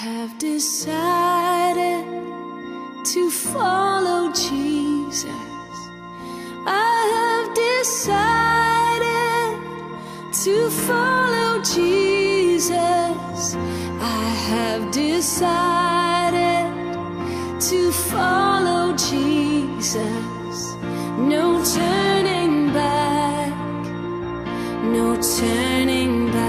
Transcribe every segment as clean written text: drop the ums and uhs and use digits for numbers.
have decided to follow Jesus. I have decided to follow Jesus. I have decided to follow Jesus. No turning back, no turning back.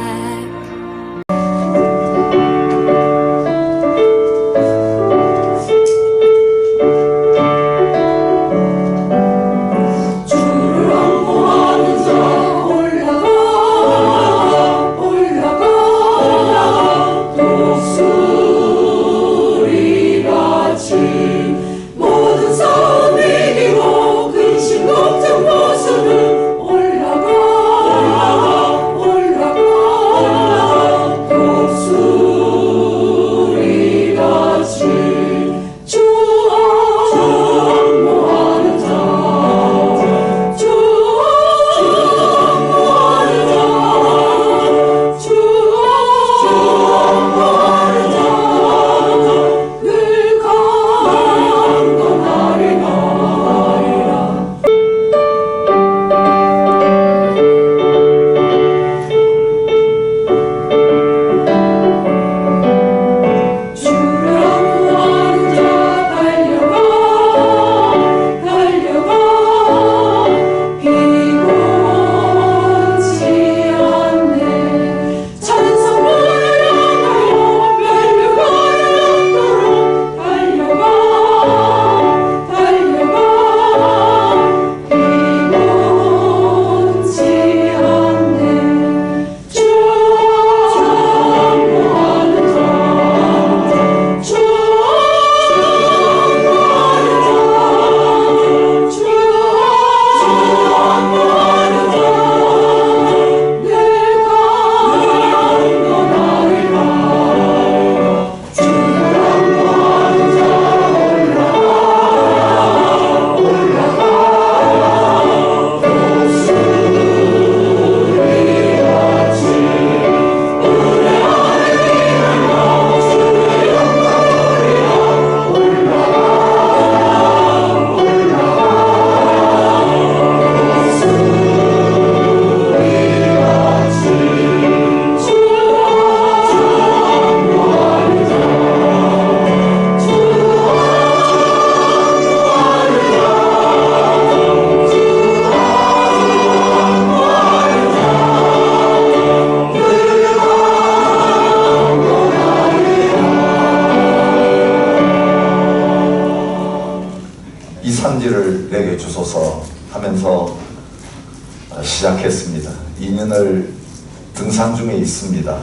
산지를 내게 주소서 하면서 시작했습니다. 2년을 등산 중에 있습니다.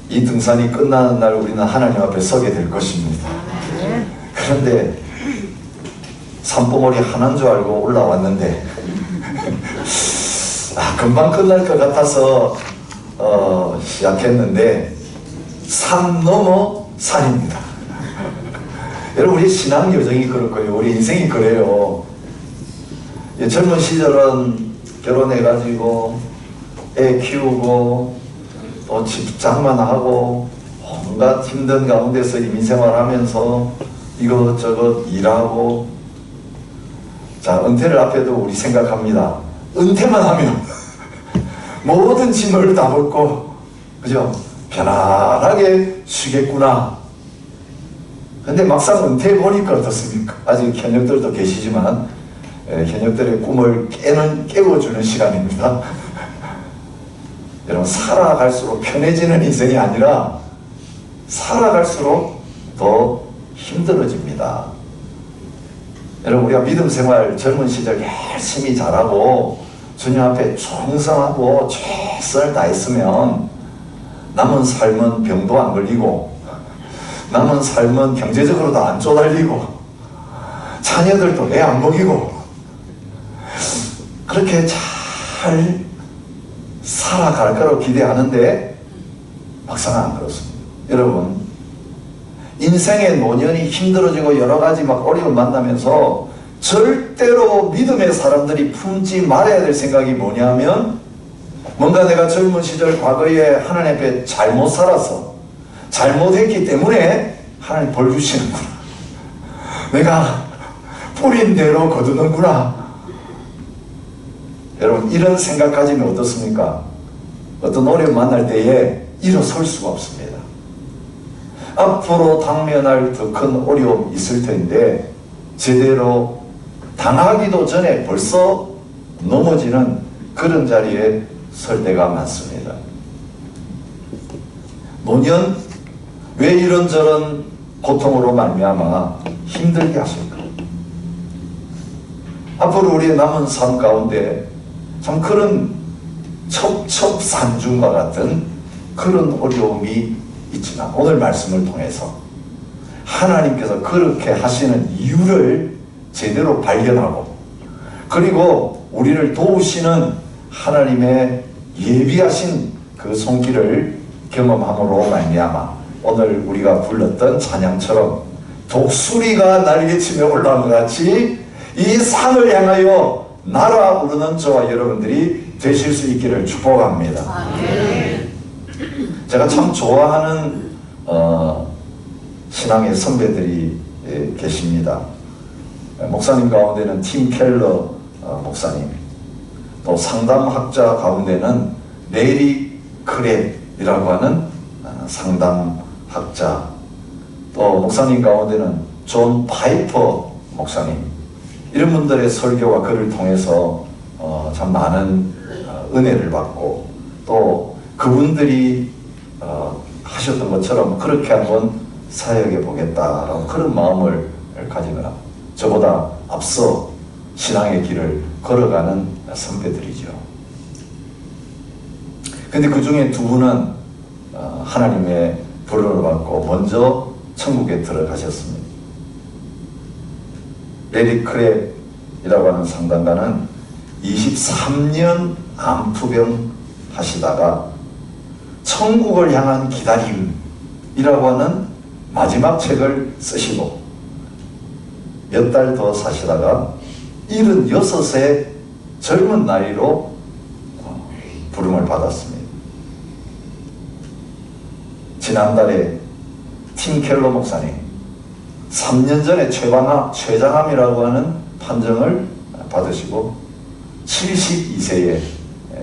이 등산이 끝나는 날 우리는 하나님 앞에 서게 될 것입니다. 그런데 산봉우리 하나인 줄 알고 올라왔는데 금방 끝날 것 같아서 시작했는데 산 넘어 산입니다. 여러분, 우리 신앙 여정이 그럴 거예요. 우리 인생이 그래요. 젊은 시절은 결혼해가지고 애 키우고 또 직장만 하고 온갖 힘든 가운데서 이민생활하면서 이것저것 일하고, 자, 은퇴를 앞에도 우리 생각합니다. 은퇴만 하면 모든 짐을 다 벗고 그죠? 편안하게 쉬겠구나. 근데 막상 은퇴해보니까 어떻습니까? 아직 현역들도 계시지만 현역들의 꿈을 깨워주는 시간입니다. 여러분, 살아갈수록 편해지는 인생이 아니라 살아갈수록 더 힘들어집니다. 여러분, 우리가 믿음 생활 젊은 시절 열심히 잘하고 주님 앞에 충성하고 최선을 다했으면 남은 삶은 병도 안 걸리고 남은 삶은 경제적으로도 안 쪼달리고 자녀들도 애 안 먹이고 그렇게 잘 살아갈 거라고 기대하는데 막상 안 그렇습니다. 여러분, 인생의 노년이 힘들어지고 여러 가지 막 어려움 만나면서 절대로 믿음의 사람들이 품지 말아야 될 생각이 뭐냐면, 뭔가 내가 젊은 시절 과거에 하나님 앞에 잘못 살아서 잘못했기 때문에 하나님 벌 주시는구나. 내가 뿌린 대로 거두는구나. 여러분, 이런 생각 가지면 어떻습니까? 어떤 어려움 만날 때에 일어설 수가 없습니다. 앞으로 당면할 더 큰 어려움이 있을 텐데 제대로 당하기도 전에 벌써 넘어지는 그런 자리에 설 때가 많습니다. 노년, 왜 이런저런 고통으로 말미암아 힘들게 하실까? 앞으로 우리의 남은 삶 가운데 참 그런 첩첩산중과 같은 그런 어려움이 있지만 오늘 말씀을 통해서 하나님께서 그렇게 하시는 이유를 제대로 발견하고 그리고 우리를 도우시는 하나님의 예비하신 그 손길을 경험함으로 말미암아 오늘 우리가 불렀던 찬양처럼 독수리가 날개치며 올라온 것 같이 이 산을 향하여 날아오르는 저와 여러분들이 되실 수 있기를 축복합니다. 제가 참 좋아하는 신앙의 선배들이 계십니다. 목사님 가운데는 팀 켈러 목사님, 또 상담학자 가운데는 레리 크랩이라고 하는 상담학자, 또 목사님 가운데는 존 파이퍼 목사님, 이런 분들의 설교와 글을 통해서 참 많은 은혜를 받고 또 그분들이 하셨던 것처럼 그렇게 한번 사역해 보겠다라는 그런 마음을 가지거나 저보다 앞서 신앙의 길을 걸어가는 선배들이죠. 근데 그 중에 두 분은 하나님의 부름을 받고 먼저 천국에 들어가셨습니다. 레리 크랩이라고 하는 상담가는 23년 암투병 하시다가 천국을 향한 기다림이라고 하는 마지막 책을 쓰시고 몇 달 더 사시다가 76의 젊은 나이로 부름을 받았습니다. 지난달에 팀 켈러 목사님 3년 전에 췌장암이라고 하는 판정을 받으시고 72세의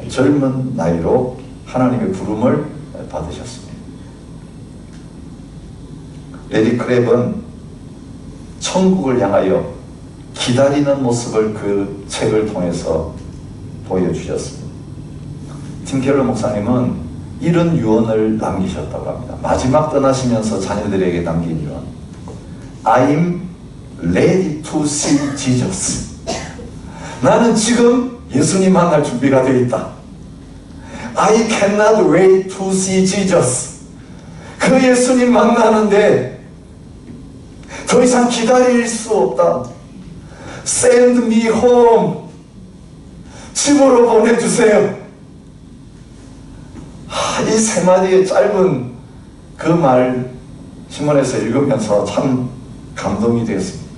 젊은 나이로 하나님의 부름을 받으셨습니다. 레리 크랩은 천국을 향하여 기다리는 모습을 그 책을 통해서 보여주셨습니다. 팀 켈러 목사님은 이런 유언을 남기셨다고 합니다. 마지막 떠나시면서 자녀들에게 남긴 유언. I'm ready to see Jesus. 나는 지금 예수님 만날 준비가 되어 있다. I cannot wait to see Jesus. 그 예수님 만나는데 더 이상 기다릴 수 없다. Send me home. 집으로 보내주세요. 이 세 마디의 짧은 그 말 신문에서 읽으면서 참 감동이 되었습니다.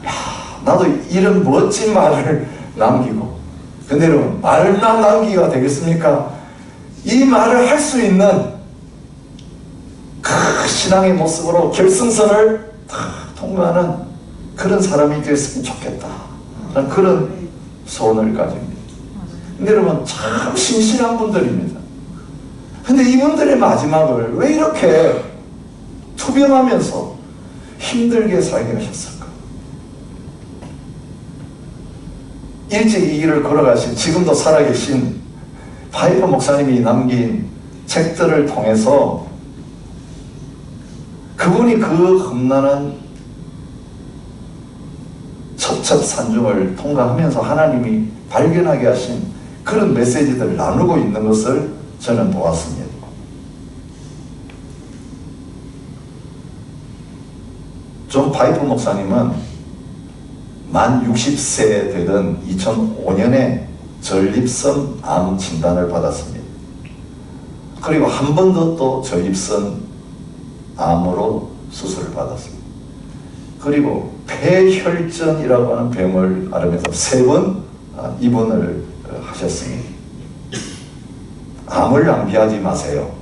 야, 나도 이런 멋진 말을 남기고, 근데 여러분, 말만 남기가 되겠습니까? 이 말을 할 수 있는 그 신앙의 모습으로 결승선을 다 통과하는 그런 사람이 되었으면 좋겠다. 저는 그런 소원을 가집니다. 근데 여러분, 참 신실한 분들입니다. 근데 이분들의 마지막을 왜 이렇게 투병하면서 힘들게 살게 하셨을까? 일찍 이 길을 걸어가신, 지금도 살아계신 파이퍼 목사님이 남긴 책들을 통해서 그분이 그 험난한 첩첩산중을 통과하면서 하나님이 발견하게 하신 그런 메시지들을 나누고 있는 것을 저는 보았습니다. 존 파이퍼 목사님은 만 60세 되던 2005년에 전립선 암 진단을 받았습니다. 그리고 한 번 더 또 전립선 암으로 수술을 받았습니다. 그리고 폐혈전이라고 하는 병을 앓으면서 3번 입원을 하셨습니다. 암을 낭비하지 마세요.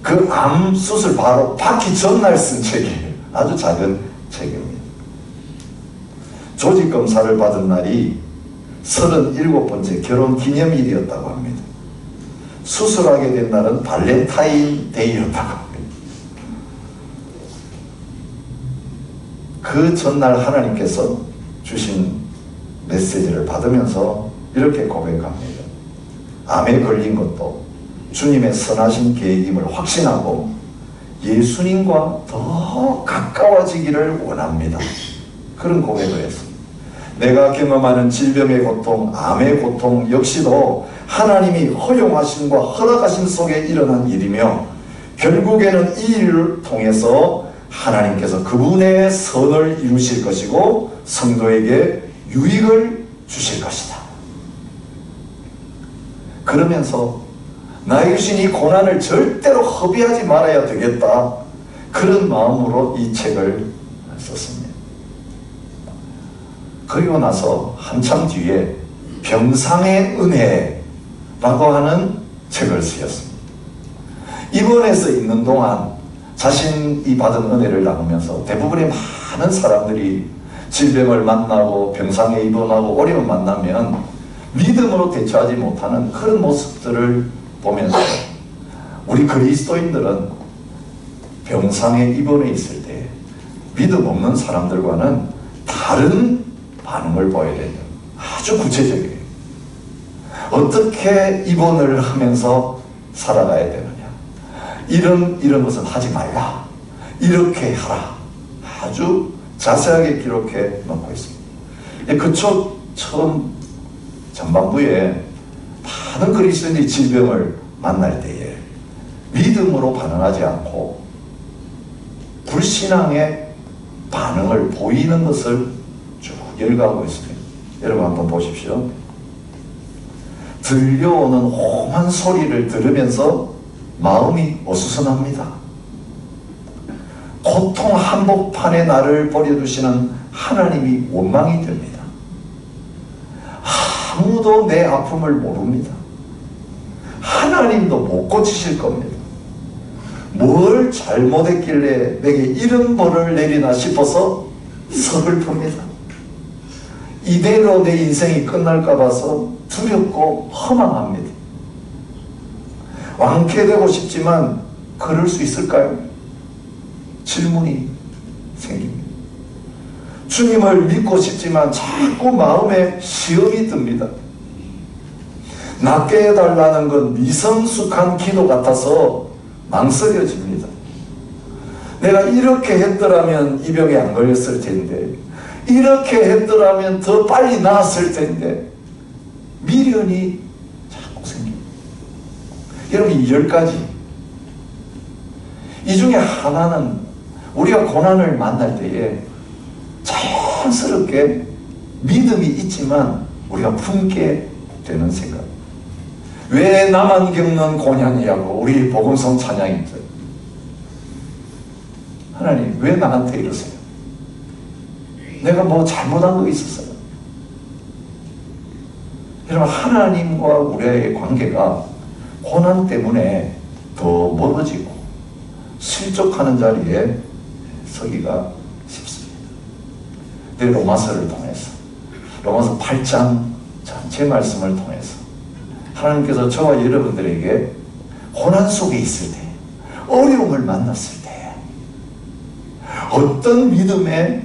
그 암 수술 바로 받기 전날 쓴 책이에요. 아주 작은 책입니다. 조직 검사를 받은 날이 37번째 결혼 기념일이었다고 합니다. 수술하게 된 날은 발렌타인 데이였다고 합니다. 그 전날 하나님께서 주신 메시지를 받으면서 이렇게 고백합니다. 암에 걸린 것도 주님의 선하신 계획임을 확신하고 예수님과 더 가까워지기를 원합니다. 그런 고백을 했습니다. 내가 경험하는 질병의 고통, 암의 고통 역시도 하나님이 허용하심과 허락하심 속에 일어난 일이며 결국에는 이 일을 통해서 하나님께서 그분의 선을 이루실 것이고 성도에게 유익을 주실 것이다. 그러면서 나에게 주신 이 고난을 절대로 허비하지 말아야 되겠다. 그런 마음으로 이 책을 썼습니다. 그리고 나서 한참 뒤에 병상의 은혜라고 하는 책을 쓰였습니다. 입원해서 있는 동안 자신이 받은 은혜를 나누면서 대부분의 많은 사람들이 질병을 만나고 병상에 입원하고 어려움을 만나면 믿음으로 대처하지 못하는 그런 모습들을 보면서 우리 그리스도인들은 병상에 입원해 있을 때 믿음 없는 사람들과는 다른 반응을 보여야 된다. 아주 구체적이에요. 어떻게 입원을 하면서 살아가야 되느냐. 이런 것은 하지 말라. 이렇게 하라. 아주 자세하게 기록해 놓고 있습니다. 그쪽 처음 전반부에 많은 그리스도인들이 질병을 만날 때에 믿음으로 반응하지 않고 불신앙의 반응을 보이는 것을 쭉 열거하고 있습니다. 여러분 한번 보십시오. 들려오는 험한 소리를 들으면서 마음이 어수선합니다. 고통 한복판에 나를 버려두시는 하나님이 원망이 됩니다. 아무도 내 아픔을 모릅니다. 하나님도 못 고치실 겁니다. 뭘 잘못했길래 내게 이런 벌을 내리나 싶어서 서글픕니다. 이대로 내 인생이 끝날까 봐서 두렵고 허망합니다. 완쾌되고 싶지만 그럴 수 있을까요? 질문이 생깁니다. 주님을 믿고 싶지만 자꾸 마음에 시험이 듭니다. 낫게 해달라는 건 미성숙한 기도 같아서 망설여집니다. 내가 이렇게 했더라면 이 병에 안 걸렸을 텐데, 이렇게 했더라면 더 빨리 나았을 텐데, 미련이 자꾸 생깁니다. 여러분, 이 10가지 이 중에 하나는 우리가 고난을 만날 때에 자연스럽게 믿음이 있지만 우리가 품게 되는 생각. 왜 나만 겪는 고난이냐고 우리 복음성 찬양이죠. 하나님 왜 나한테 이러세요? 내가 뭐 잘못한 거 있었어요? 여러분, 하나님과 우리의 관계가 고난 때문에 더 멀어지고 실족하는 자리에 서기가 쉽습니다. 내 로마서를 통해서, 로마서 8장 전체 말씀을 통해서 하나님께서 저와 여러분들에게 고난 속에 있을 때, 어려움을 만났을 때 어떤 믿음의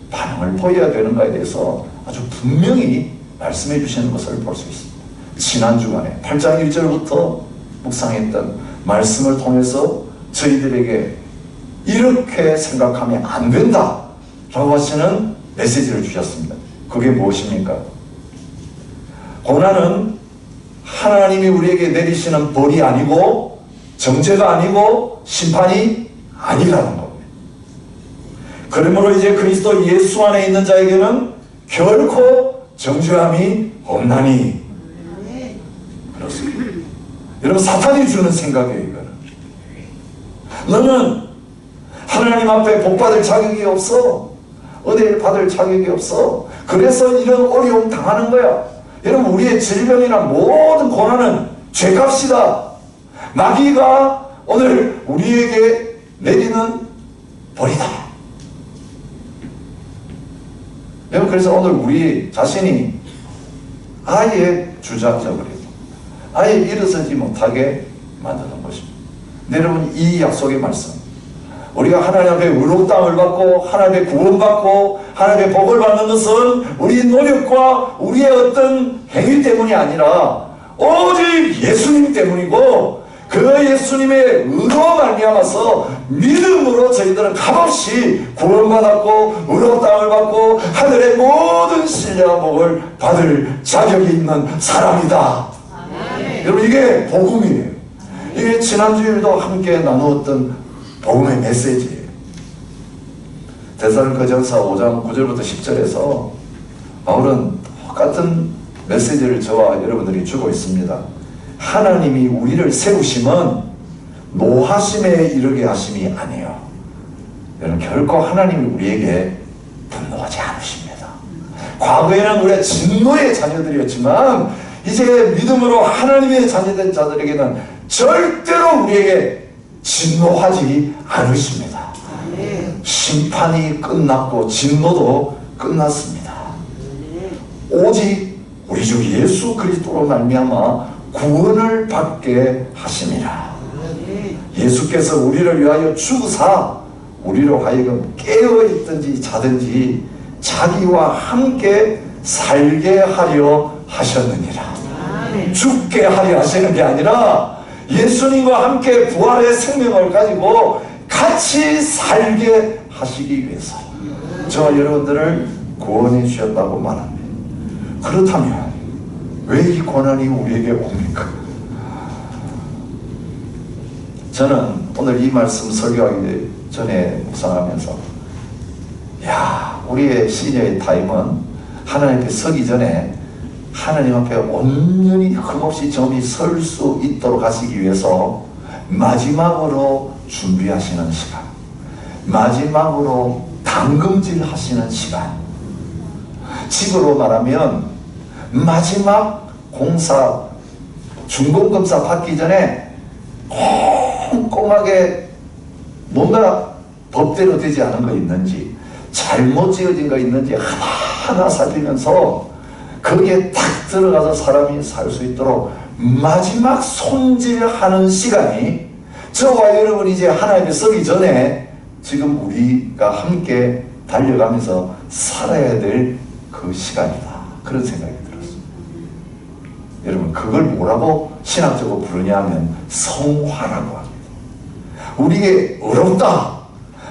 반응을 보여야 되는가에 대해서 아주 분명히 말씀해 주시는 것을 볼 수 있습니다. 지난 주간에 8장 1절부터 묵상했던 말씀을 통해서 저희들에게 이렇게 생각하면 안 된다 라고 하시는 메시지를 주셨습니다. 그게 무엇입니까? 고난은 하나님이 우리에게 내리시는 벌이 아니고 정죄가 아니고 심판이 아니라는 겁니다. 그러므로 이제 그리스도 예수 안에 있는 자에게는 결코 정죄함이 없나니. 그렇습니다. 여러분, 사탄이 주는 생각이에요. 이거는 너는 하나님 앞에 복받을 자격이 없어. 은혜를 받을 자격이 없어. 그래서 이런 어려움 당하는 거야. 여러분, 우리의 질병이나 모든 고난은 죄값이다. 마귀가 오늘 우리에게 내리는 벌이다. 여러분, 그래서 오늘 우리 자신이 아예 주저앉아 버리고 아예 일어서지 못하게 만드는 것입니다. 여러분, 이 약속의 말씀, 우리가 하나님 앞에 의롭다함을 받고 하나님의 구원받고 하나님의 복을 받는 것은 우리의 노력과 우리의 어떤 행위 때문이 아니라 오직 예수님 때문이고, 그 예수님의 의로 말미암아서 믿음으로 저희들은 값없이 구원받았고 의롭다함을 받고 하늘의 모든 신령한 복을 받을 자격이 있는 사람이다. 여러분, 이게 복음이에요. 이게 지난주에도 함께 나누었던 복음의 메시지예요. 데살로니가전서 5장 9절부터 10절에서 바울은 똑같은 메시지를 저와 여러분들이 주고 있습니다. 하나님이 우리를 세우심은 노하심에 이르게 하심이 아니에요. 여러분, 결코 하나님이 우리에게 분노하지 않으십니다. 과거에는 우리가 진노의 자녀들이었지만 이제 믿음으로 하나님의 자녀된 자들에게는 절대로 우리에게 진노하지 않으십니다. 심판이 끝났고 진노도 끝났습니다. 오직 우리 주 예수 그리스도로 말미암아 구원을 받게 하심이라. 예수께서 우리를 위하여 죽으사 우리로 하여금 깨어있든지 자든지 자기와 함께 살게 하려 하셨느니라. 죽게 하려 하시는 게 아니라 예수님과 함께 부활의 생명을 가지고 같이 살게 하시기 위해서 저와 여러분들을 구원해 주셨다고 말합니다. 그렇다면 왜 이 고난이 우리에게 옵니까? 저는 오늘 이 말씀 설교하기 전에 묵상하면서, 우리의 시니어의 타임은 하나님 앞에 서기 전에 하나님 앞에 온전히 흠없이 점이 설 수 있도록 하시기 위해서 마지막으로 준비하시는 시간, 마지막으로 담금질 하시는 시간, 집으로 말하면 마지막 공사, 준공검사 받기 전에 꼼꼼하게 뭔가 법대로 되지 않은 거 있는지, 잘못 지어진 거 있는지 하나하나 살피면서 거기에 딱 들어가서 사람이 살 수 있도록 마지막 손질하는 시간이 저와 여러분이 이제 하나님께 서기 전에 지금 우리가 함께 달려가면서 살아야 될 그 시간이다. 그런 생각이 들었습니다. 여러분, 그걸 뭐라고 신학적으로 부르냐 하면 성화라고 합니다. 우리에게 어렵다,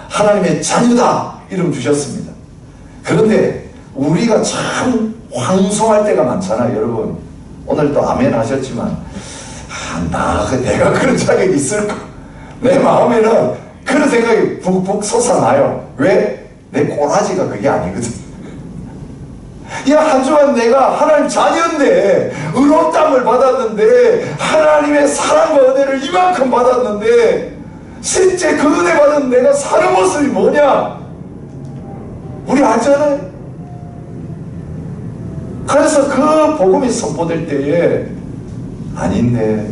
하나님의 자녀다 이름 주셨습니다. 그런데 우리가 참 황송할 때가 많잖아요. 여러분, 오늘 또 아멘 하셨지만 내가 그런 자격이 있을까? 내 마음에는 그런 생각이 북북 솟아나요. 왜? 내 꼬라지가 그게 아니거든. 한 주간 내가 하나님 자녀인데, 의롭다함을 받았는데, 하나님의 사랑과 은혜를 이만큼 받았는데, 실제 그 은혜 받은 내가 사는 모습이 뭐냐? 우리 알잖아요. 그래서 그 복음이 선포될 때에 아닌데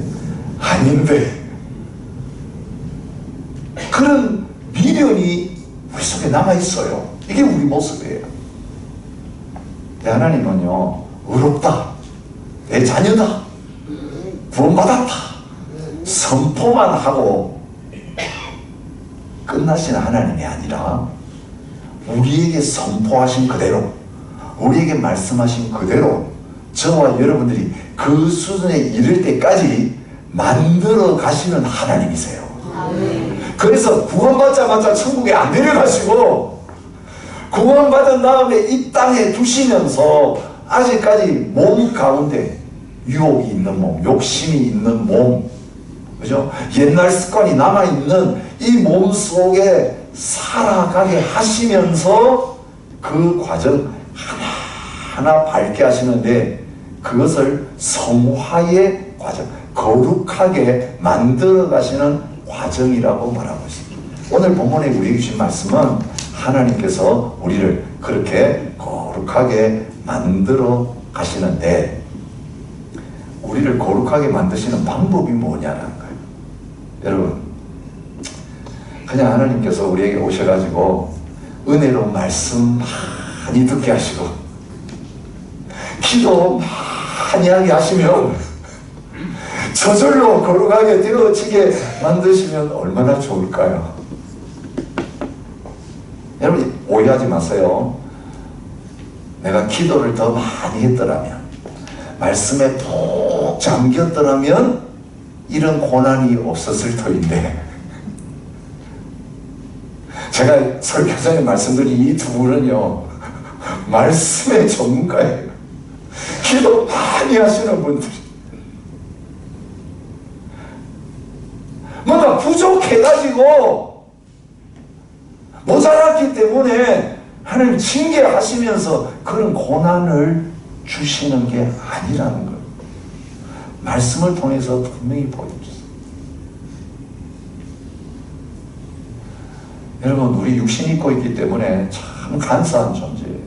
그런 미련이 우리 속에 남아있어요. 이게 우리 모습이에요. 하나님은요, 의롭다, 내 자녀다, 구원받았다 선포만 하고 끝나시는 하나님이 아니라 우리에게 선포하신 그대로, 우리에게 말씀하신 그대로 저와 여러분들이 그 수준에 이를 때까지 만들어 가시는 하나님이세요. 그래서 구원받자마자 천국에 안 데려가시고 구원받은 다음에 이 땅에 두시면서 아직까지 몸 가운데 유혹이 있는 몸, 욕심이 있는 몸, 그죠? 옛날 습관이 남아있는 이 몸 속에 살아가게 하시면서 그 과정 하나하나 밝게 하시는데, 그것을 성화의 과정, 거룩하게 만들어 가시는 과정이라고 말하고 있습니다. 오늘 본문에 우리에게 주신 말씀은 하나님께서 우리를 그렇게 거룩하게 만들어 가시는데, 우리를 거룩하게 만드시는 방법이 뭐냐는 거예요. 여러분, 그냥 하나님께서 우리에게 오셔가지고 은혜로 말씀 많이 듣게 하시고 기도 많이 하게 하시면 저절로 거룩하게 되어지게 만드시면 얼마나 좋을까요? 여러분 오해하지 마세요. 내가 기도를 더 많이 했더라면, 말씀에 푹 잠겼더라면 이런 고난이 없었을 터인데, 제가 설교전에 말씀드린 이 두 분은요 말씀의 전문가예요. 기도 많이 하시는 분들이 뭔가 부족해가지고 모자랐기 때문에 하나님 징계하시면서 그런 고난을 주시는 게 아니라는 거예요. 말씀을 통해서 분명히 보여주세요. 여러분 우리 육신이 입고 있기 때문에 참 간사한 존재예요.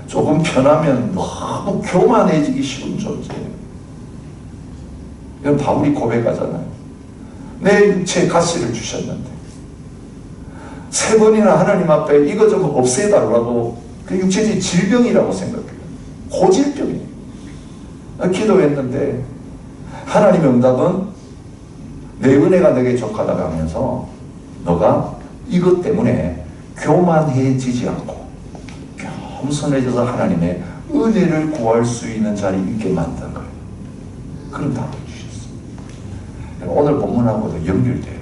조금 편하면 너무 교만해지기 쉬운 존재예요. 여러분 바울이 고백하잖아요. 내 육체에 가시를 주셨는데 3번이나 하나님 앞에 이거 좀 없애달라고, 그 육체적인 질병이라고 생각해요. 고질병이에요. 기도했는데 하나님의 응답은 내 은혜가 내게 족하다고 하면서 너가 이것 때문에 교만해지지 않고 겸손해져서 하나님의 은혜를 구할 수 있는 자리에 있게 만든 거예요. 그런 답을 주셨어요. 오늘 본문하고도 연결돼요.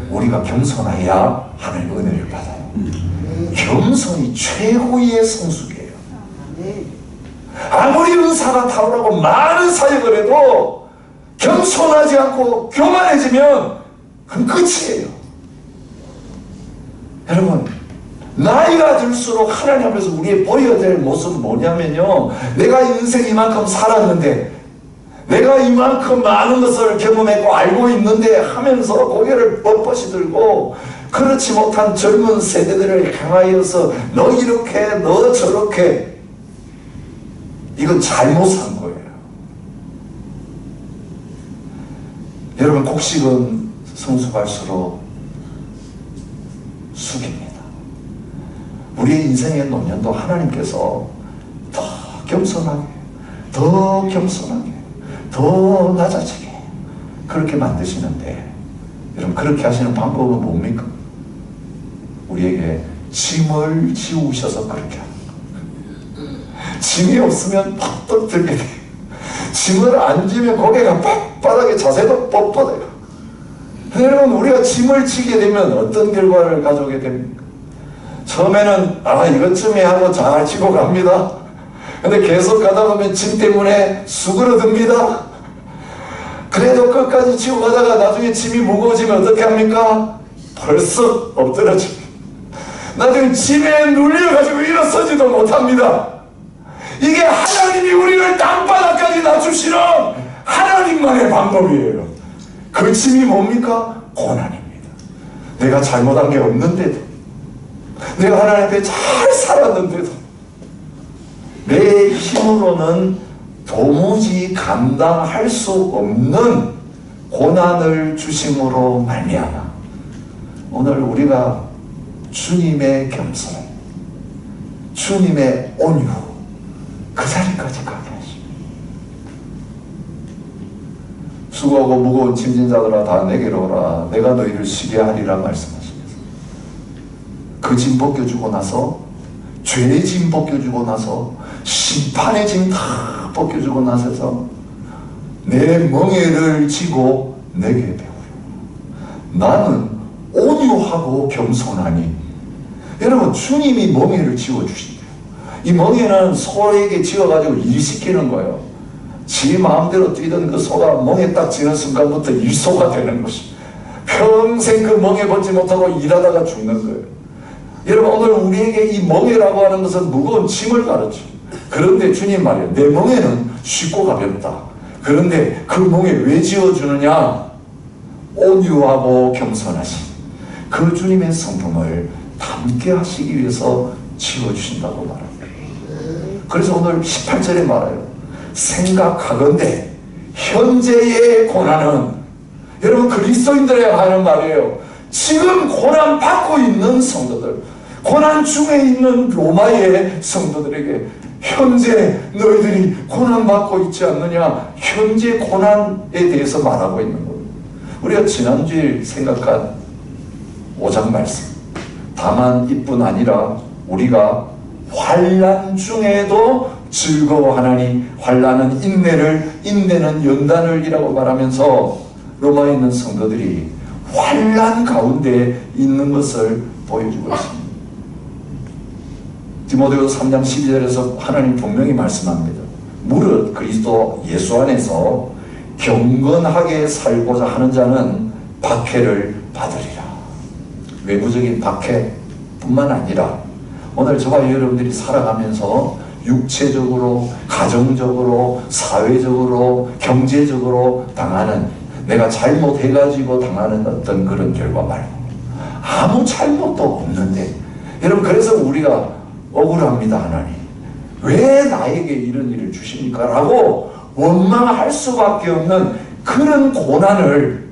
우리가 겸손해야 하나님의 은혜를 받아요. 겸손이 최고의 성숙이에요. 아무리 은사가 탁월하고 많은 사역을 해도 겸손하지 않고 교만해지면 그건 끝이에요. 여러분 나이가 들수록 하나님 앞에서 우리의 보여야 될 모습은 뭐냐면요, 내가 인생 이만큼 살았는데, 내가 이만큼 많은 것을 경험했고 알고 있는데 하면서 고개를 뻣뻣이 들고 그렇지 못한 젊은 세대들을 향하여서 너 이렇게 너 저렇게, 이건 잘못 산 거예요. 여러분 곡식은 성숙할수록 숙입니다. 우리의 인생의 노년도 하나님께서 더 겸손하게, 더 겸손하게, 더 낮아지게 그렇게 만드시는데, 여러분 그렇게 하시는 방법은 뭡니까? 우리에게 짐을 지우셔서 그렇게 하는 거예요. 짐이 없으면 퍽 들게 돼요. 짐을 안 지면 고개가 빳빳하게, 자세도 뻣뻣해요. 여러분 우리가 짐을 지게 되면 어떤 결과를 가져오게 됩니까? 처음에는 이것쯤에 하고 잘 지고 갑니다. 근데 계속 가다 보면 짐 때문에 수그러듭니다. 그래도 끝까지 지고 가다가 나중에 짐이 무거워지면 어떻게 합니까? 벌써 엎드러집니다. 나중에 짐에 눌려가지고 일어서지도 못합니다. 이게 하나님이 우리를 땅바닥까지 낮추시는 하나님만의 방법이에요. 그 짐이 뭡니까? 고난입니다. 내가 잘못한 게 없는데도, 내가 하나님 앞에 잘 살았는데도 내 힘으로는 도무지 감당할 수 없는 고난을 주심으로 말미암아 오늘 우리가 주님의 겸손, 주님의 온유, 그 자리까지 가게 하십니다. 수고하고 무거운 짐진 자들아 다 내게로 오라, 내가 너희를 쉬게 하리라 말씀하십니다. 그 짐 벗겨주고 나서, 죄의 짐 벗겨주고 나서, 심판의 짐 다 벗겨주고 나서서 내 멍에를 지고 내게 배우라. 나는 온유하고 겸손하니. 여러분 주님이 멍에를 지워주신대요. 이 멍에는 소에게 지어가지고 일시키는 거예요. 지 마음대로 뛰던 그 소가 멍에 딱 지는 순간부터 일소가 되는 것입니다. 평생 그 멍에 벗지 못하고 일하다가 죽는 거예요. 여러분 오늘 우리에게 이 멍에라고 하는 것은 무거운 짐을 가르쳐. 그런데 주님 말이에요. 내 멍에는 쉽고 가볍다. 그런데 그 멍에 왜 지어주느냐? 온유하고 겸손하신 그 주님의 성품을 담게 하시기 위해서 지어주신다고 말합니다. 그래서 오늘 18절에 말해요. 생각하건대 현재의 고난은, 여러분 그리스도인들에게 하는 말이에요. 지금 고난 받고 있는 성도들, 고난 중에 있는 로마의 성도들에게 현재 너희들이 고난 받고 있지 않느냐, 현재 고난에 대해서 말하고 있는 거예요. 우리가 지난주에 생각한 5장 말씀, 다만 이뿐 아니라 우리가 환난 중에도 즐거워하나니 환난은 인내를, 인내는 연단을이라고 말하면서 로마에 있는 성도들이 환난 가운데 있는 것을 보여주고 있습니다. 디모데후서 3장 12절에서 하나님 분명히 말씀합니다. 무릇 그리스도 예수 안에서 경건하게 살고자 하는 자는 박해를 받으리라. 외부적인 박해뿐만 아니라 오늘 저와 여러분들이 살아가면서 육체적으로, 가정적으로, 사회적으로, 경제적으로 당하는, 내가 잘못해가지고 당하는 어떤 그런 결과 말고 아무 잘못도 없는데, 여러분 그래서 우리가 억울합니다. 하나님 왜 나에게 이런 일을 주십니까? 라고 원망할 수밖에 없는 그런 고난을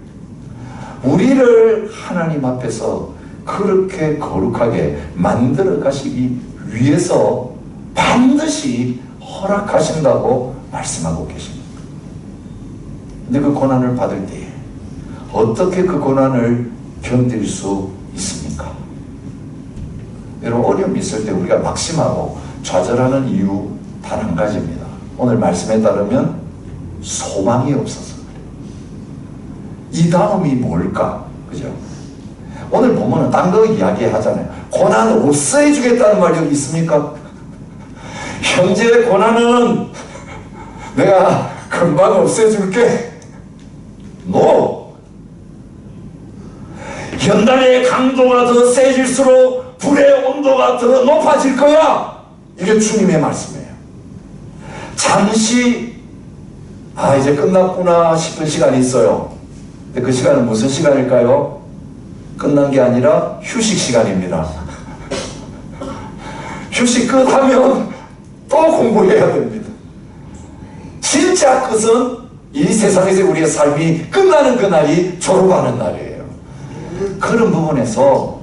우리를 하나님 앞에서 그렇게 거룩하게 만들어 가시기 위해서 반드시 허락하신다고 말씀하고 계십니다. 근데 그 고난을 받을 때 어떻게 그 고난을 견딜 수 있습니까? 여러분 어려움이 있을 때 우리가 낙심하고 좌절하는 이유 단 한 가지입니다. 오늘 말씀에 따르면 소망이 없어서 그래요. 이 다음이 뭘까? 그죠? 오늘 보면은 딴 거 이야기하잖아요. 고난을 없애주겠다는 말 여기 있습니까? 현재의 고난은 내가 금방 없애줄게. No! 연단의 강도가 더 세질수록 불의 온도가 더 높아질 거야. 이게 주님의 말씀이에요. 잠시 이제 끝났구나 싶은 시간이 있어요. 근데 그 시간은 무슨 시간일까요? 끝난 게 아니라 휴식 시간입니다. 휴식 끝하면 또 공부해야 됩니다. 진짜 끝은 이 세상에서 우리의 삶이 끝나는 그날이 졸업하는 날이에요. 그런 부분에서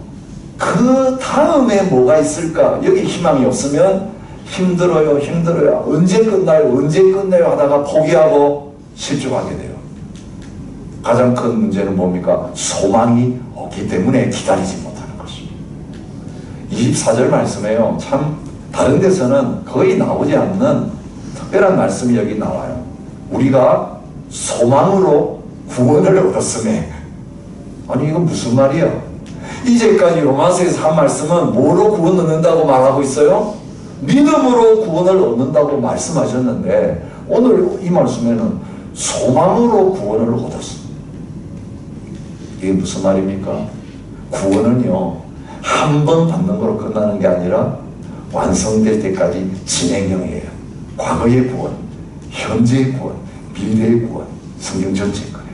그 다음에 뭐가 있을까? 여기 희망이 없으면 힘들어요. 언제 끝나요 하다가 포기하고 실족하게 돼요. 가장 큰 문제는 뭡니까? 소망이 없기 때문에 기다리지 못하는 것입니다. 24절 말씀에요. 참 다른 데서는 거의 나오지 않는 특별한 말씀이 여기 나와요. 우리가 소망으로 구원을 얻었으며. 아니 이건 무슨 말이야? 이제까지 로마서에서 한 말씀은 뭐로 구원 얻는다고 말하고 있어요? 믿음으로 구원을 얻는다고 말씀하셨는데 오늘 이 말씀에는 소망으로 구원을 얻었습니다. 이게 무슨 말입니까? 구원은요 한 번 받는 거로 끝나는 게 아니라 완성될 때까지 진행형이에요. 과거의 구원, 현재의 구원, 미래의 구원, 성경 전체의 거예요.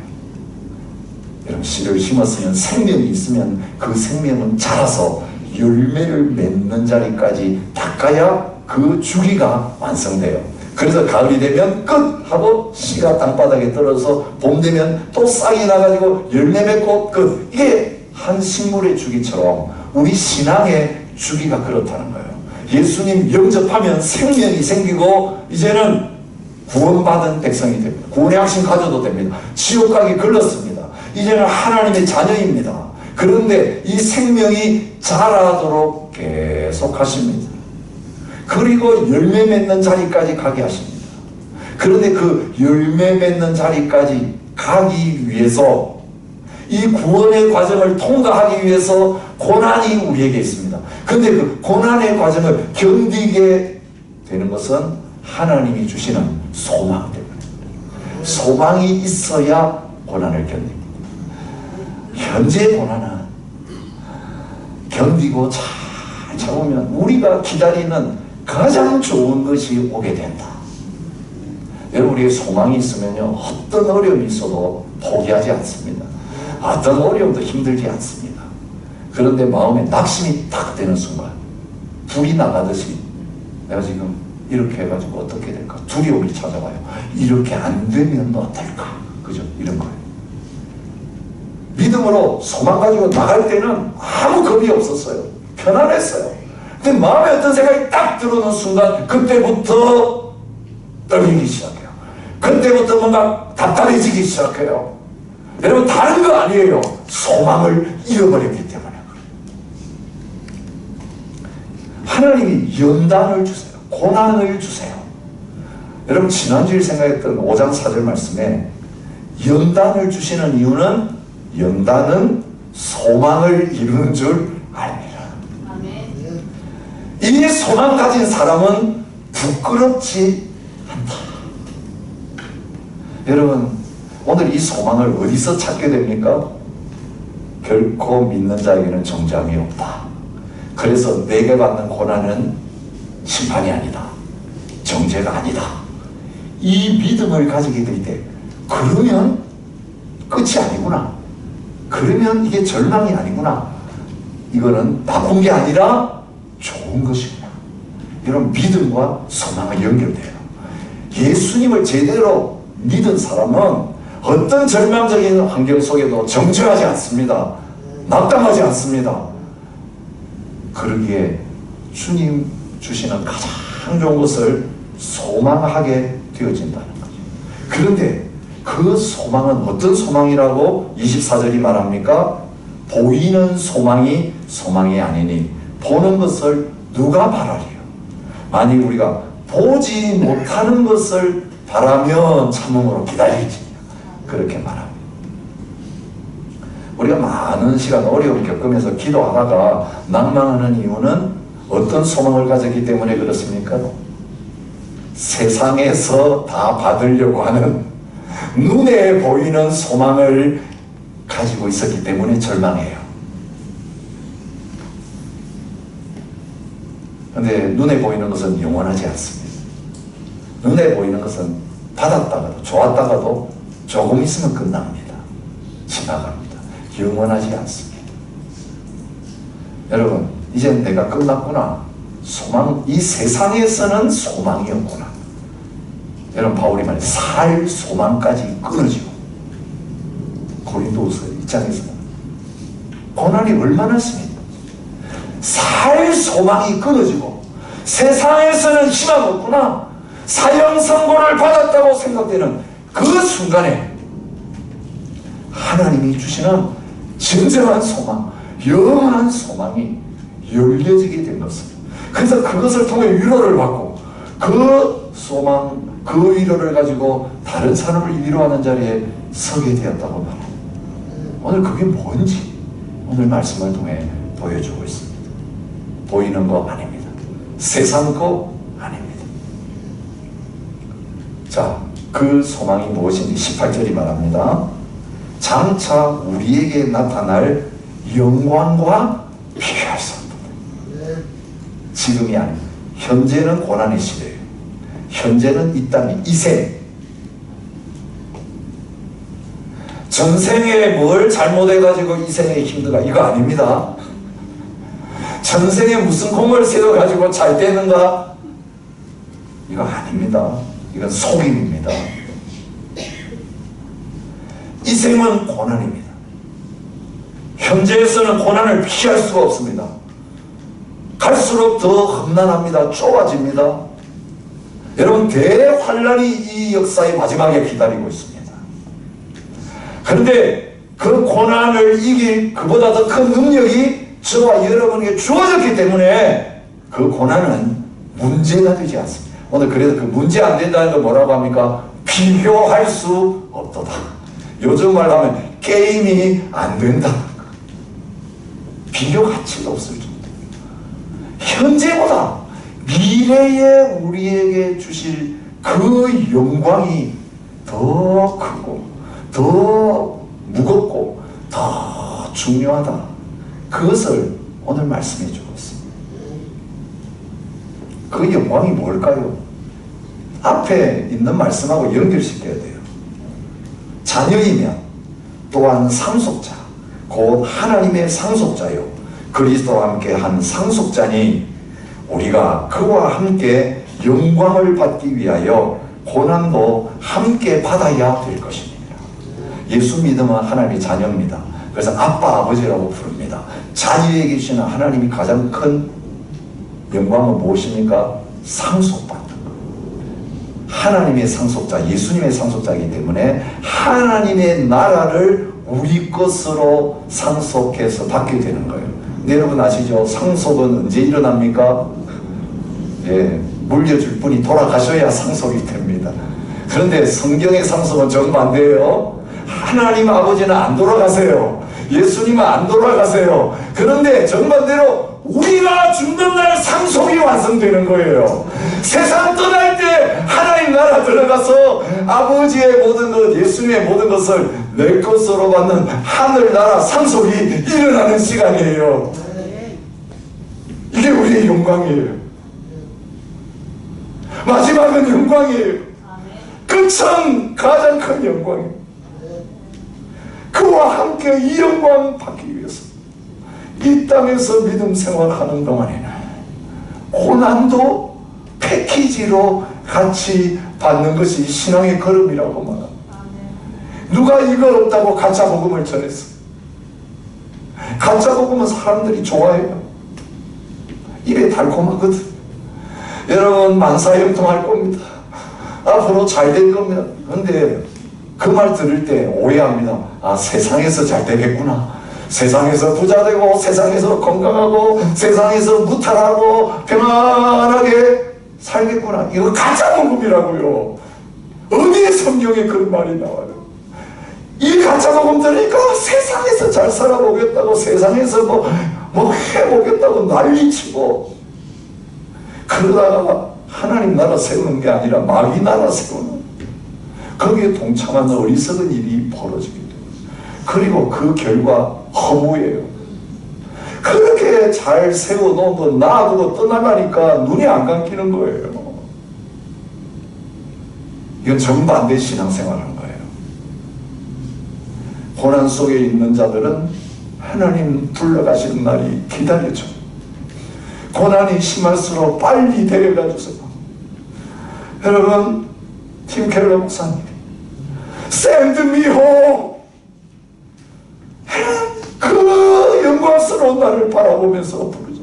여러분 씨를 심었으면 생명이 있으면 그 생명은 자라서 열매를 맺는 자리까지 닦아야 그 주기가 완성돼요. 그래서 가을이 되면 끝! 하고 씨가 땅바닥에 떨어져서 봄 되면 또 싹이 나가지고 열매 맺고 끝! 이게 한 식물의 주기처럼 우리 신앙의 주기가 그렇다는 거예요. 예수님 영접하면 생명이 생기고 이제는 구원받은 백성이 됩니다. 구원의 확신 가져도 됩니다. 지옥 가기 걸렸습니다. 이제는 하나님의 자녀입니다. 그런데 이 생명이 자라도록 계속 하십니다. 그리고 열매 맺는 자리까지 가게 하십니다. 그런데 그 열매 맺는 자리까지 가기 위해서 이 구원의 과정을 통과하기 위해서 고난이 우리에게 있습니다. 그런데 그 고난의 과정을 견디게 되는 것은 하나님이 주시는 소망 때문에. 소망이 있어야 고난을 견딥니다. 현재의 고난은 견디고 잘 참으면 우리가 기다리는 가장 좋은 것이 오게 된다. 여러분 우리의 소망이 있으면요 어떤 어려움이 있어도 포기하지 않습니다. 어떤 어려움도 힘들지 않습니다. 그런데 마음에 낙심이 딱 되는 순간 불이 나가듯이 내가 지금 이렇게 해가지고 어떻게 될까? 두려움이 찾아와요. 이렇게 안 되면 어떨까? 그죠? 이런 거예요. 믿음으로 소망 가지고 나갈 때는 아무 겁이 없었어요. 편안했어요. 근데 마음에 어떤 생각이 딱 들어오는 순간 그때부터 떨리기 시작해요. 그때부터 뭔가 답답해지기 시작해요. 여러분 다른 거 아니에요. 소망을 잃어버렸기 때문에. 하나님이 연단을 주세요. 고난을 주세요. 여러분 지난주에 생각했던 5장 4절 말씀에 연단을 주시는 이유는 연단은 소망을 이루는 줄 압니다. 이 소망 가진 사람은 부끄럽지 않다. 여러분 오늘 이 소망을 어디서 찾게 됩니까? 결코 믿는 자에게는 정죄함이 없다. 그래서 내게 받는 고난은 심판이 아니다. 정죄가 아니다. 이 믿음을 가지게 될 때 그러면 끝이 아니구나. 그러면 이게 절망이 아니구나. 이거는 나쁜 게 아니라 좋은 것이구나. 이런 믿음과 소망이 연결돼요. 예수님을 제대로 믿은 사람은 어떤 절망적인 환경 속에도 정죄하지 않습니다. 낙담하지 않습니다. 그러기에 주님 주시는 가장 좋은 것을 소망하게 되어진다는 거죠. 그런데 그 소망은 어떤 소망이라고 24절이 말합니까? 보이는 소망이 소망이 아니니 보는 것을 누가 바라리요? 만일 우리가 보지 못하는 것을 바라면 참음으로 기다릴지 그렇게 말합니다. 우리가 많은 시간 어려움을 겪으면서 기도하다가 낭망하는 이유는 어떤 소망을 가졌기 때문에 그렇습니까? 세상에서 다 받으려고 하는 눈에 보이는 소망을 가지고 있었기 때문에 절망해요. 그런데 눈에 보이는 것은 영원하지 않습니다. 눈에 보이는 것은 받았다가도 좋았다가도 조금 있으면 끝납니다. 지나갑니다. 영원하지 않습니다. 여러분 이젠 내가 끝났구나. 소망, 이 세상에서는 소망이 없구나. 여러분 바울이 말해 살 소망까지 끊어지고 고린도후서 1장에서는 고난이 얼마나 씁니까? 살 소망이 끊어지고 세상에서는 희망 없구나. 사형 선고를 받았다고 생각되는 그 순간에 하나님이 주시는 진정한 소망, 영원한 소망이 열려지게 된 것입니다. 그래서 그것을 통해 위로를 받고 그 소망, 그 위로를 가지고 다른 사람을 위로하는 자리에 서게 되었다고 말합니다. 오늘 그게 뭔지 오늘 말씀을 통해 보여주고 있습니다. 보이는 거 아닙니다. 세상 거 아닙니다. 자, 그 소망이 무엇인지 18절이 말합니다. 장차 우리에게 나타날 영광과 비교할 수 없다. 지금이 아닙니다. 현재는 고난의 시대예요. 현재는 이 땅이 이생. 전생에 뭘 잘못해가지고 이 생에 힘들까? 이거 아닙니다. 전생에 무슨 공을 세워가지고 잘 되는가? 이거 아닙니다. 이건 속임입니다. 이 생은 고난입니다. 현재에서는 고난을 피할 수가 없습니다. 갈수록 더 험난합니다. 좁아집니다. 여러분 대환란이 이 역사의 마지막에 기다리고 있습니다. 그런데 그 고난을 이길 그보다 더 큰 능력이 저와 여러분에게 주어졌기 때문에 그 고난은 문제가 되지 않습니다. 오늘 그래서 그 문제 안 된다는 걸 뭐라고 합니까? 비교할 수 없도다. 요즘 말로 하면 게임이 안 된다. 비교 가치가 없을 정도. 현재보다 미래에 우리에게 주실 그 영광이 더 크고 더 무겁고 더 중요하다. 그것을 오늘 말씀해 주고 있습니다. 그 영광이 뭘까요? 앞에 있는 말씀하고 연결시켜야 돼요. 자녀이면 또한 상속자, 곧 하나님의 상속자요 그리스도와 함께 한 상속자니 우리가 그와 함께 영광을 받기 위하여 고난도 함께 받아야 될 것입니다. 예수 믿음은 하나님의 자녀입니다. 그래서 아빠 아버지라고 부릅니다. 자녀에 계시는 하나님이 가장 큰 영광은 무엇입니까? 상속받는 것. 하나님의 상속자, 예수님의 상속자이기 때문에 하나님의 나라를 우리 것으로 상속해서 받게 되는 거예요. 근데 여러분 아시죠? 상속은 언제 일어납니까? 예, 물려줄 분이 돌아가셔야 상속이 됩니다. 그런데 성경의 상속은 정반대예요. 하나님 아버지는 안 돌아가세요. 예수님은 안 돌아가세요. 그런데 정반대로 우리가 죽는 날 상속이 완성되는 거예요. 세상 떠날 때 하나님 나라 들어가서 아버지의 모든 것, 예수님의 모든 것을 내 것으로 받는 하늘나라 상속이 일어나는 시간이에요. 이게 우리의 영광이에요. 마지막은 영광이에요. 끝은 가장 큰 영광이에요. 그와 함께 이 영광 받기 위해서 이 땅에서 믿음 생활하는 동안에는 고난도 패키지로 같이 받는 것이 신앙의 걸음이라고 말합니다. 누가 이거 없다고 가짜 복음을 전했어요? 가짜 복음은 사람들이 좋아해요. 입에 달콤하거든. 여러분 만사형통할 겁니다. 앞으로 잘 될 겁니다. 그런데 그 말 들을 때 오해합니다. 아, 세상에서 잘 되겠구나. 세상에서 부자 되고 세상에서 건강하고 세상에서 무탈하고 평안하게 살겠구나. 이거 가짜 복음이라고요. 어디에 성경에 그런 말이 나와요? 이 가짜 복음 들으니까 세상에서 잘 살아보겠다고, 세상에서 뭐 해보겠다고 난리치고, 그러다가 하나님 나라 세우는 게 아니라 마귀 나라 세우는, 거기에 동참하는 어리석은 일이 벌어지게 돼요. 그리고 그 결과 허무예요. 그렇게 잘 세워놓은 거 놔두고 떠나가니까 눈이 안 감기는 거예요. 이건 정반대 신앙생활하는 거예요. 고난 속에 있는 자들은 하나님 불러가시는 날이 기다려져. 고난이 심할수록 빨리 데려가 주세요. 여러분, 팀 켈러 목사님, Send me home. 그 영광스러운 날을 바라보면서 부르죠.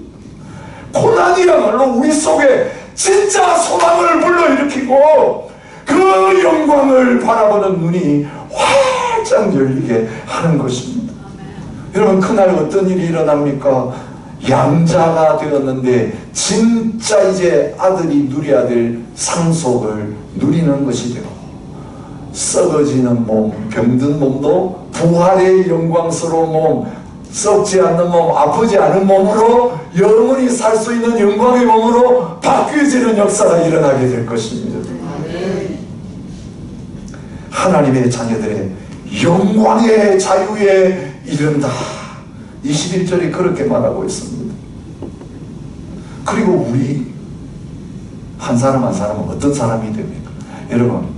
고난이야말로 우리 속에 진짜 소망을 불러일으키고 그 영광을 바라보는 눈이 활짝 열리게 하는 것입니다. 여러분, 그날 어떤 일이 일어납니까? 양자가 되었는데 진짜 이제 아들이 누려야 될 상속을 누리는 것이 되고, 썩어지는 몸, 병든 몸도 부활의 영광스러운 몸, 썩지 않는 몸, 아프지 않은 몸으로 영원히 살 수 있는 영광의 몸으로 바뀌어지는 역사가 일어나게 될 것입니다. 하나님의 자녀들의 영광의 자유에 이른다. 21절이 그렇게 말하고 있습니다. 그리고 우리 한 사람 한 사람은 어떤 사람이 됩니까? 여러분,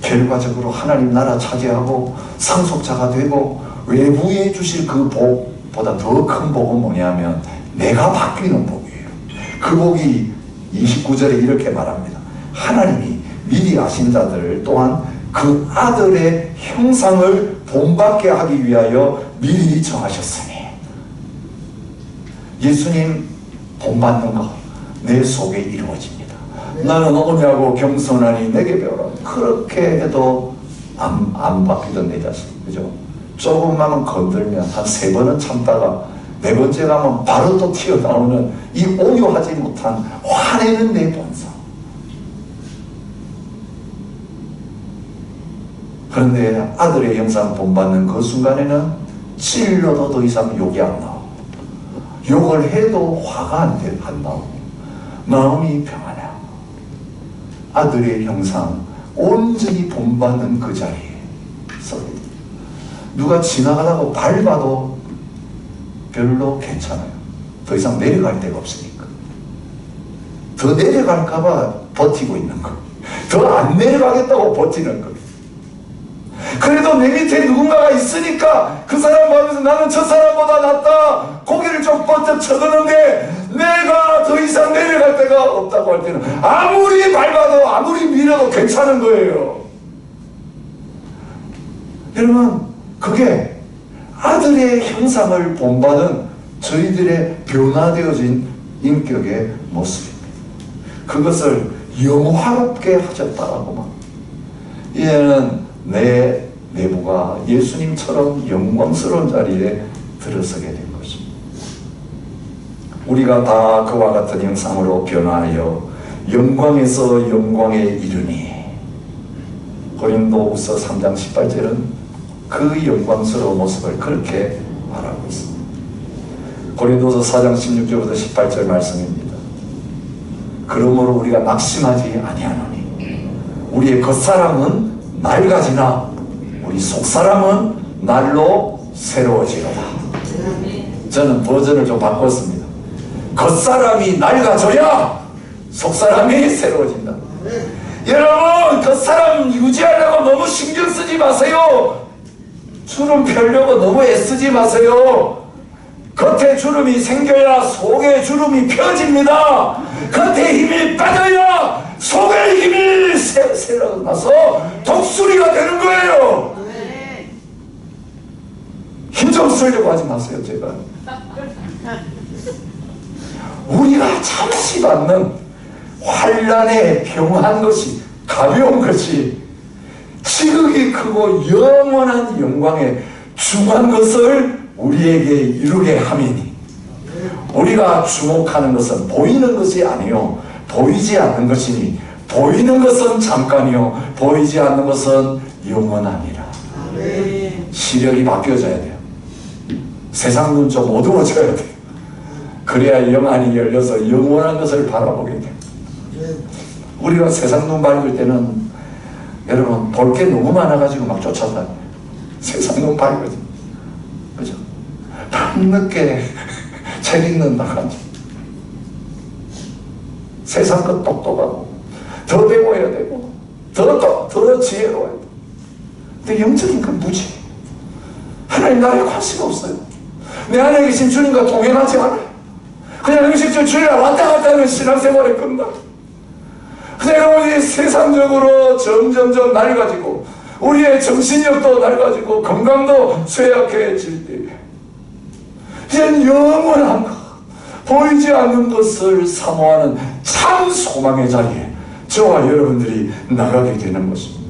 결과적으로 하나님 나라 차지하고 상속자가 되고 외부에 주실 그 복보다 더 큰 복은 뭐냐면 내가 바뀌는 복이에요. 그 복이 29절에 이렇게 말합니다. 하나님이 미리 아신 자들 또한 그 아들의 형상을 본받게 하기 위하여 미리 정하셨으니, 예수님 본받는 거 내 속에 이루어집니다. 나는 오냐고 겸손하니 내게 배우라. 그렇게 해도 안 바뀌던 내 자식, 그죠? 조금만 건들면 한 3번은 참다가 4번째 가면 바로 또 튀어나오는 이 오유하지 못한 화내는 내 본성. 그런데 아들의 형상 본받는 그 순간에는 찔러도 더 이상 욕이 안 나오고, 욕을 해도 화가 안 나오고, 마음이 평안하고, 아들의 형상 온전히 본받는 그 자리에 서 누가 지나가다가 밟아도 별로 괜찮아요. 더 이상 내려갈 데가 없으니까. 더 내려갈까봐 버티고 있는 거, 더 안 내려가겠다고 버티는 거. 그래도 내 밑에 누군가가 있으니까 그 사람 보면서 나는 저 사람보다 낫다, 고개를 좀 뻗쳐 쳐드는데 내가 더 이상 내려갈 데가 없다고 할 때는 아무리 밟아도 아무리 밀어도 괜찮은 거예요. 여러분, 그게 아들의 형상을 본받은 저희들의 변화되어진 인격의 모습입니다. 그것을 영화롭게 하셨다라고 막. 이제는 내 내부가 예수님처럼 영광스러운 자리에 들어서게 된 것입니다. 우리가 다 그와 같은 형상으로 변화하여 영광에서 영광에 이르니, 고린도후서 3장 18절은 그 영광스러운 모습을 그렇게 말하고 있습니다. 고린도서 4장 16절부터 18절 말씀입니다. 그러므로 우리가 낙심하지 아니하노니 우리의 겉사람은 낡아지나 우리 속사람은 날로 새로워지로다. 저는 버전을 좀 바꿨습니다. 겉사람이 낡아져야 속사람이 새로워진다. 여러분, 겉사람 유지하려고 너무 신경 쓰지 마세요. 주름 펴려고 너무 애쓰지 마세요. 겉에 주름이 생겨야 속에 주름이 펴집니다. 겉에 힘이 빠져야 속에 힘이 새어나서 독수리가 되는 거예요. 힘 좀 쓰려고 하지 마세요, 제발. 우리가 잠시 받는 환난에 평한 것이, 가벼운 것이 지극히 크고 영원한 영광에 중한 것을 우리에게 이루게 함이니, 우리가 주목하는 것은 보이는 것이 아니요 보이지 않는 것이니, 보이는 것은 잠깐이요 보이지 않는 것은 영원하니라. 시력이 바뀌어져야 돼요. 세상 눈 좀 어두워져야 돼요. 그래야 영안이 열려서 영원한 것을 바라보게 돼요. 우리가 세상 눈 밝을 때는 여러분 볼 게 너무 많아가지고 막 쫓아다녀요. 세상 눈 밝거든. 그죠? 밤늦게 책 읽는다. 세상 것 똑똑하고 더 배워야 되고 더 지혜로워야 돼. 근데 영적인 건 무지. 하나님 나라에 관심 없어요. 내 안에 계신 주님과 동행하지 않아요. 그냥 음식점 주일날 왔다 갔다 하면 신앙생활이 끝나. 내가 우리 세상적으로 점점점 낡아지고 우리의 정신력도 낡아지고 건강도 쇠약해질 때, 이젠 영원한 것, 보이지 않는 것을 사모하는 참 소망의 자리에 저와 여러분들이 나가게 되는 것입니다.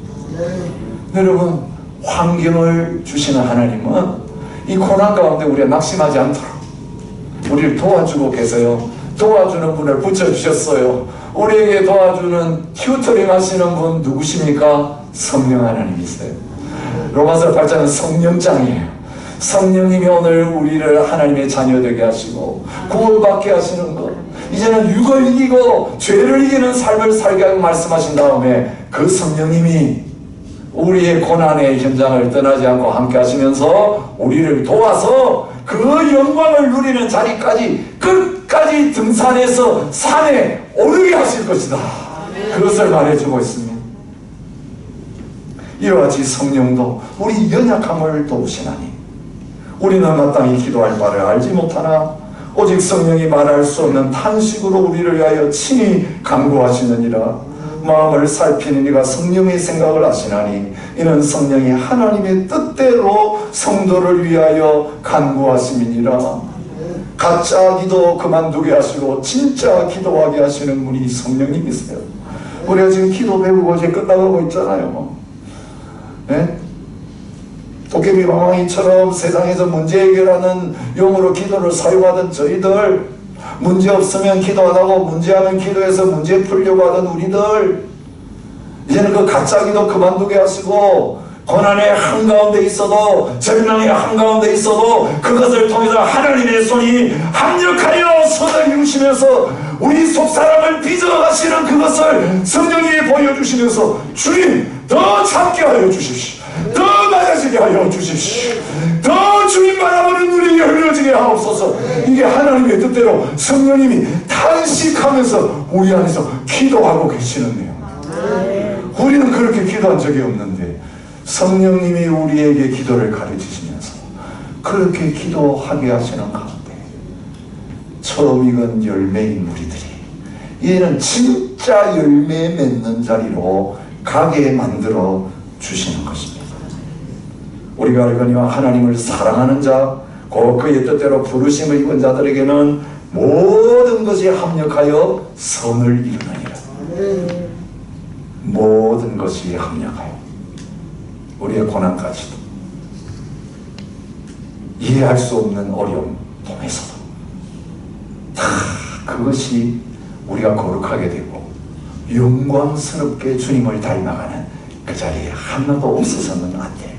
여러분, 환경을 주시는 하나님은 이 고난 가운데 우리가 낙심하지 않도록 우리를 도와주고 계세요. 도와주는 분을 붙여주셨어요. 우리에게 도와주는 튜터링 하시는 분 누구십니까? 성령 하나님이세요. 로마서 8장은 성령장이에요. 성령님이 오늘 우리를 하나님의 자녀 되게 하시고 구원받게 하시는 것, 이제는 육을 이기고 죄를 이기는 삶을 살게 하고 말씀하신 다음에 그 성령님이 우리의 고난의 현장을 떠나지 않고 함께 하시면서 우리를 도와서 그 영광을 누리는 자리까지 끝까지 등산해서 산에 오르게 하실 것이다. 그것을 말해주고 있습니다. 이와 같이 성령도 우리 연약함을 도우시나니 우리는 마땅히 기도할 바를 알지 못하나 오직 성령이 말할 수 없는 탄식으로 우리를 위하여 친히 간구하시느니라. 마음을 살피는 이가 성령의 생각을 아시나니 이는 성령이 하나님의 뜻대로 성도를 위하여 간구하심이니라. 가짜 기도 그만두게 하시고 진짜 기도하게 하시는 분이 성령님이세요. 우리가 지금 기도 배우고 이제 끝나가고 있잖아요. 네? 도깨비 왕왕이처럼 세상에서 문제 해결하는 용어로 기도를 사용하던 저희들, 문제 없으면 기도 안 하고 문제하면 기도해서 문제 풀려고 하던 우리들, 이제는 그 가짜 기도 그만두게 하시고 고난의 한가운데 있어도 절망의 한가운데 있어도 그것을 통해서 하나님의 손이 합력하여 손을 이루시면서 우리 속사람을 빚어가시는 그것을 성령이 보여주시면서 주님 더 참게 하여 주십시오. 더 맞아지게 하여 주십시오. 더 주님 바라보는 눈이 열려지게 하옵소서. 이게 하나님의 뜻대로 성령님이 탄식하면서 우리 안에서 기도하고 계시는데요. 우리는 그렇게 기도한 적이 없는데 성령님이 우리에게 기도를 가르치시면서 그렇게 기도하게 하시는 가운데 처음 익은 열매인 우리들이 이제는 진짜 열매 맺는 자리로 가게 만들어 주시는 것입니다. 우리가 알거니와 하나님을 사랑하는 자, 곧 그의 뜻대로 부르심을 입은 자들에게는 모든 것이 합력하여 선을 이루느니라. 모든 것이 합력하여, 우리의 고난까지도, 이해할 수 없는 어려움 통해서도 다 그것이 우리가 거룩하게 되고 영광스럽게 주님을 닮아가는 그 자리에 하나도 없어서는 안 돼.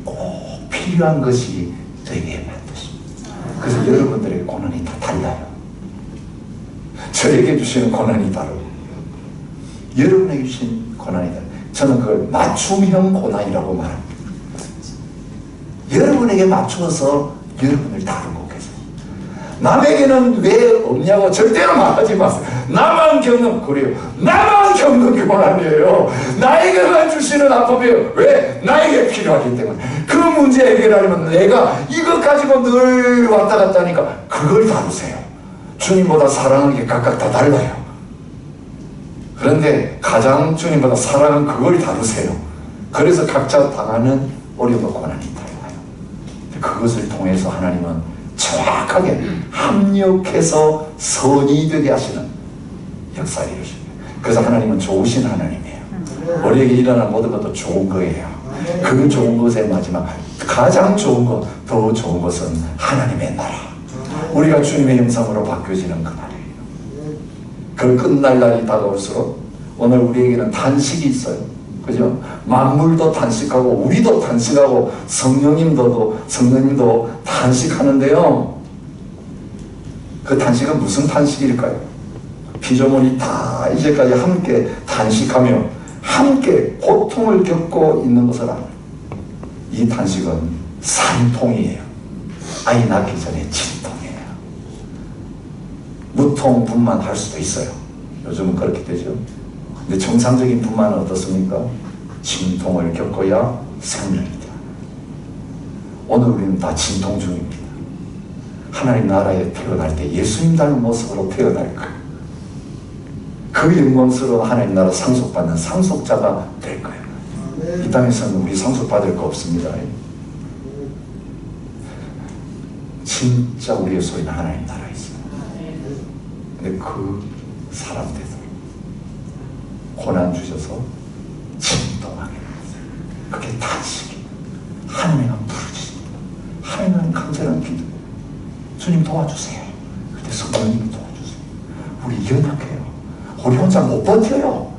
꼭 필요한 것이 저에게 반드십니다. 그래서 여러분들의 고난이 다 달라요. 저에게 주시는 고난이 다르고 여러분에게 주신 고난이 다르고, 저는 그걸 맞춤형 고난이라고 말합니다. 여러분에게 맞추어서 여러분을 다루고 계세요. 남에게는 왜 없냐고 절대로 말하지 마세요. 나만 겪는, 그래요, 나만 겪는 고난이에요. 나에게만 주시는 아픔이에요. 왜? 나에게 필요하기 때문에. 그 문제 해결하려면 내가 이것 가지고 늘 왔다 갔다 하니까 그걸 다루세요. 주님보다 사랑하는 게 각각 다 달라요. 그런데 가장 주님보다 사랑은 그걸 다루세요. 그래서 각자 당하는 어려움과 고난이 달라요. 그것을 통해서 하나님은 정확하게 합력해서 선이 되게 하시는 역사를 이루십니다. 그래서 하나님은 좋으신 하나님이에요. 우리에게 일어난 모든 것도 좋은 거예요. 그 좋은 것의 마지막, 가장 좋은 것, 더 좋은 것은 하나님의 나라, 우리가 주님의 형상으로 바뀌어지는 그 날이에요. 그 끝날 날이 다가올수록 오늘 우리에게는 단식이 있어요. 그죠? 만물도 단식하고 우리도 단식하고 성령님도 단식하는데요. 그 단식은 무슨 단식일까요? 피조물이 다 이제까지 함께 단식하며 함께 고통을 겪고 있는 것을 알아요. 이 단식은 산통이에요. 아이 낳기 전에 진통이에요. 무통 분만할 수도 있어요. 요즘은 그렇게 되죠. 근데 정상적인 분만은 어떻습니까? 진통을 겪어야 생명이다. 오늘 우리는 다 진통 중입니다. 하나님 나라에 태어날 때 예수님 닮은 모습으로 태어날 거예요. 그 영광스러운 하나님 나라 상속받는 상속자가 될 거예요. 이 땅에서는 우리 상속받을 거 없습니다. 진짜 우리의 소유는 하나님 나라에 있어요. 근데 그 사람들 고난 주셔서 진동하게 했어요. 그게 단식이에요. 하나님은 부르짖습니다. 하나님은 간절한 기도. 주님 도와주세요. 그때 성령님이 도와주세요. 우리 연약해요. 우리 혼자 못 버텨요.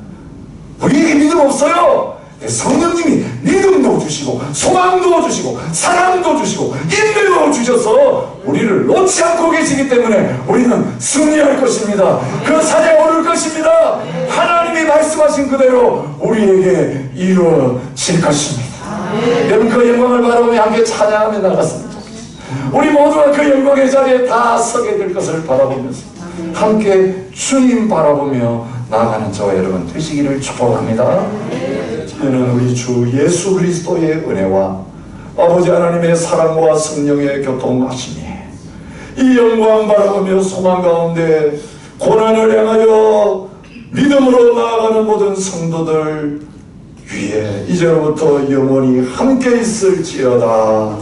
우리에게 믿음 없어요. 성령님이 믿음도 주시고 소망도 주시고 사랑도 주시고 인내도 주셔서 우리를 놓지 않고 계시기 때문에 우리는 승리할 것입니다. 그 산에 오를 것입니다. 하나님이 말씀하신 그대로 우리에게 이루어질 것입니다. 여러분, 그 영광을 바라보며 함께 찬양하며 나갔습니다. 우리 모두가 그 영광의 자리에 다 서게 될 것을 바라보면서 함께 주님 바라보며 나아가는 저와 여러분 되시기를 축복합니다. 저는 우리 주 예수 그리스도의 은혜와 아버지 하나님의 사랑과 성령의 교통하심이 이 영광 바라보며 소망 가운데 고난을 향하여 믿음으로 나아가는 모든 성도들 위에 이제로부터 영원히 함께 있을지어다.